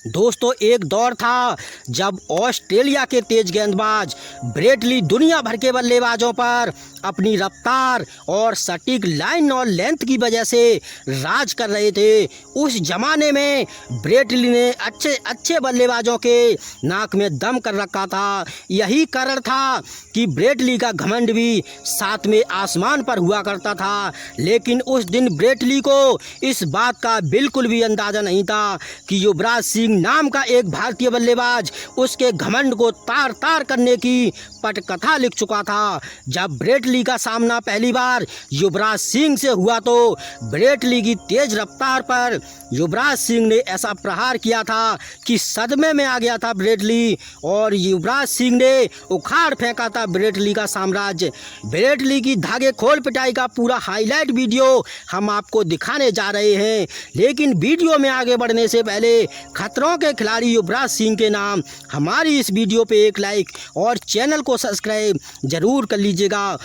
दोस्तों एक दौर था जब ऑस्ट्रेलिया के तेज गेंदबाज ब्रेट ली दुनिया भर के बल्लेबाजों पर अपनी रफ्तार और सटीक लाइन और लेंथ की वजह से राज कर रहे थे। उस जमाने में ब्रेट ली ने अच्छे बल्लेबाजों के नाक में दम कर रखा था। यही कारण था कि ब्रेट ली का घमंड भी सातवें आसमान पर हुआ करता था। लेकिन उस दिन ब्रेट ली को इस बात का बिल्कुल भी अंदाजा नहीं था कि युवराज सिंह नाम का एक भारतीय बल्लेबाज उसके घमंड को तार तार करने की पटकथा लिख चुका था। जब ब्रेट ली का सामना पहली बार युवराज सिंह से हुआ तो ब्रेट ली की तेज रफ्तार पर युवराज सिंह ने ऐसा प्रहार किया था कि सदमे में आ गया था ब्रेट ली, और युवराज सिंह ने उखाड़ फेंका था ब्रेट ली का साम्राज्य। ब्रेट ली की धागे खोल पिटाई का पूरा हाईलाइट वीडियो हम आपको दिखाने जा रहे हैं। लेकिन वीडियो में आगे बढ़ने से पहले खतरों के खिलाड़ी युवराज सिंह के नाम हमारी इस वीडियो पे एक लाइक और चैनल को सब्सक्राइब जरूर कर लीजिएगा।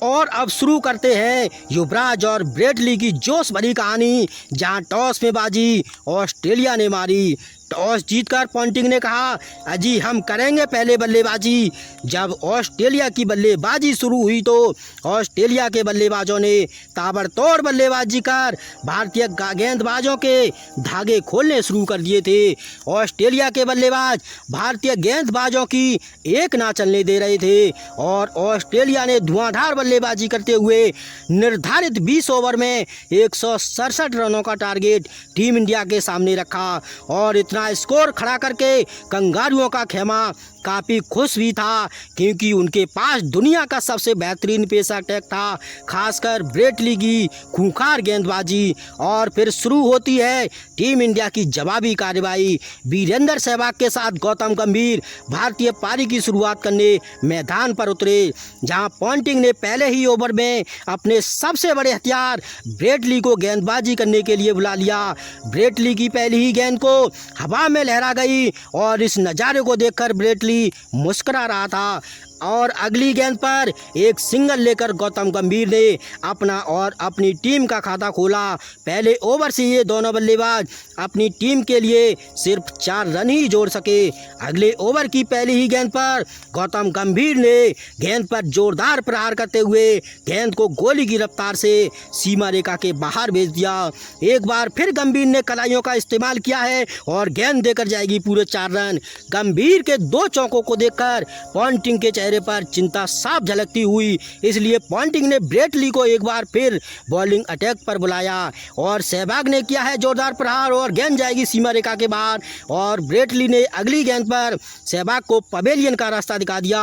और अब शुरू करते हैं युवराज और ब्रेट ली की जोश भरी कहानी, जहां टॉस में बाजी ऑस्ट्रेलिया ने मारी। टॉस जीतकर पॉन्टिंग ने कहा, अजी हम करेंगे पहले बल्लेबाजी। जब ऑस्ट्रेलिया की बल्लेबाजी शुरू हुई तो ऑस्ट्रेलिया के बल्लेबाजों ने ताबड़तोड़ बल्लेबाजी कर भारतीय गेंदबाजों के धागे खोलने शुरू कर दिए थे। ऑस्ट्रेलिया के बल्लेबाज भारतीय गेंदबाजों की एक ना चलने दे रहे थे और ऑस्ट्रेलिया ने धुआंधार बल्लेबाजी करते हुए निर्धारित 20 ओवर में 167 रनों का टारगेट टीम इंडिया के सामने रखा। और इतना स्कोर खड़ा करके कंगारुओं का खेमा काफ़ी खुश भी था, क्योंकि उनके पास दुनिया का सबसे बेहतरीन पेस अटैक था, खासकर ब्रेट ली की खूंखार गेंदबाजी। और फिर शुरू होती है टीम इंडिया की जवाबी कार्रवाई। वीरेंद्र सहवाग के साथ गौतम गंभीर भारतीय पारी की शुरुआत करने मैदान पर उतरे, जहां पॉन्टिंग ने पहले ही ओवर में अपने सबसे बड़े हथियार ब्रेट ली को गेंदबाजी करने के लिए बुला लिया। ब्रेट ली की पहली ही गेंद को हवा में लहरा गई और इस नज़ारे को देखकर ब्रेट ली मुस्कुरा रहा था। और अगली गेंद पर एक सिंगल लेकर गौतम गंभीर ने अपना और अपनी टीम का खाता खोला। पहले ओवर से ये दोनों बल्लेबाज अपनी टीम के लिए सिर्फ 4 रन ही जोड़ सके। अगले ओवर की पहली ही गेंद पर गौतम गंभीर ने गेंद पर जोरदार प्रहार करते हुए गेंद को गोली की रफ्तार से सीमा रेखा के बाहर भेज दिया। एक बार फिर गंभीर ने कलाइयों का इस्तेमाल किया है और गेंद देकर जाएगी पूरे 4 रन। गंभीर के 2 चौकों को देखकर पॉन्टिंग के चेहरे पर चिंता साफ झलकती हुई, इसलिए पॉन्टिंग ने ब्रेट ली को एक बार फिर बॉलिंग अटैक पर बुलाया और सहवाग ने किया है जोरदार प्रहार और गेंद जाएगी सीमा रेखा के बाहर। और ब्रेट ली ने अगली गेंद पर सहवाग को पवेलियन का रास्ता दिखा दिया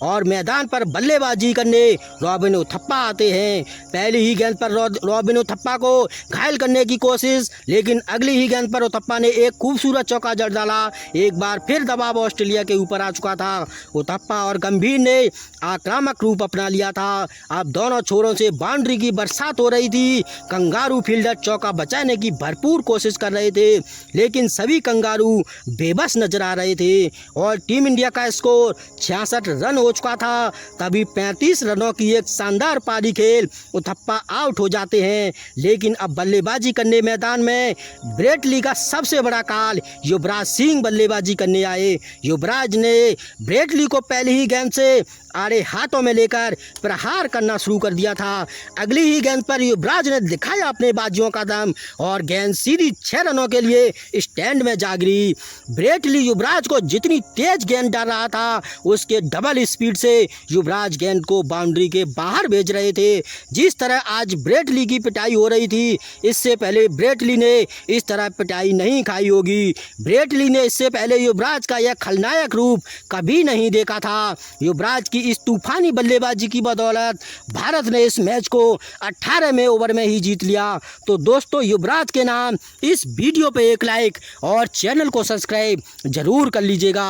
और मैदान पर बल्लेबाजी करने रॉबिन उथप्पा आते हैं। पहली ही गेंद पर रॉबिन उथप्पा को घायल करने की कोशिश, लेकिन अगली ही गेंद पर उथप्पा ने एक खूबसूरत चौका जड़ डाला। एक बार फिर दबाव ऑस्ट्रेलिया के ऊपर आ चुका था। उथप्पा और गंभीर ने आक्रामक रूप अपना लिया था। अब दोनों छोरों से बाउंड्री की बरसात हो रही थी। कंगारू फील्डर चौका बचाने की भरपूर कोशिश कर रहे थे, लेकिन सभी कंगारू बेबस नजर आ रहे थे और टीम इंडिया का स्कोर 66 रन हो चुका था। तभी 35 रनों की एक शानदार पारी खेल उथप्पा आउट हो जाते हैं। लेकिन अब बल्लेबाजी करने मैदान में ब्रेट ली का सबसे बड़ा काल युवराज सिंह बल्लेबाजी करने आए। युवराज ने ब्रेट ली को पहली ही गेंद से आड़े हाथों में लेकर प्रहार करना शुरू कर दिया था। अगली ही गेंद पर युवराज ने दिखाया अपने बाजियों का दम और गेंद सीधी 6 रनों के लिए स्टैंड में जा गिरी। ब्रेट ली युवराज को जितनी तेज गेंद डाल रहा था उसके डबल स्पीड से युवराज गेंद को बाउंड्री के बाहर भेज रहे थे। जिस तरह आज ब्रेट ली की पिटाई हो रही थी, इससे पहले ब्रेट ली ने इस तरह पिटाई नहीं खाई होगी। ब्रेट ली ने इससे पहले युवराज का यह खलनायक रूप कभी नहीं देखा था। युवराज की इस तूफानी बल्लेबाजी की बदौलत भारत ने इस मैच को 18वें ओवर में ही जीत लिया। तो दोस्तों युवराज के नाम इस वीडियो पे एक लाइक और चैनल को सब्सक्राइब जरूर कर लीजिएगा।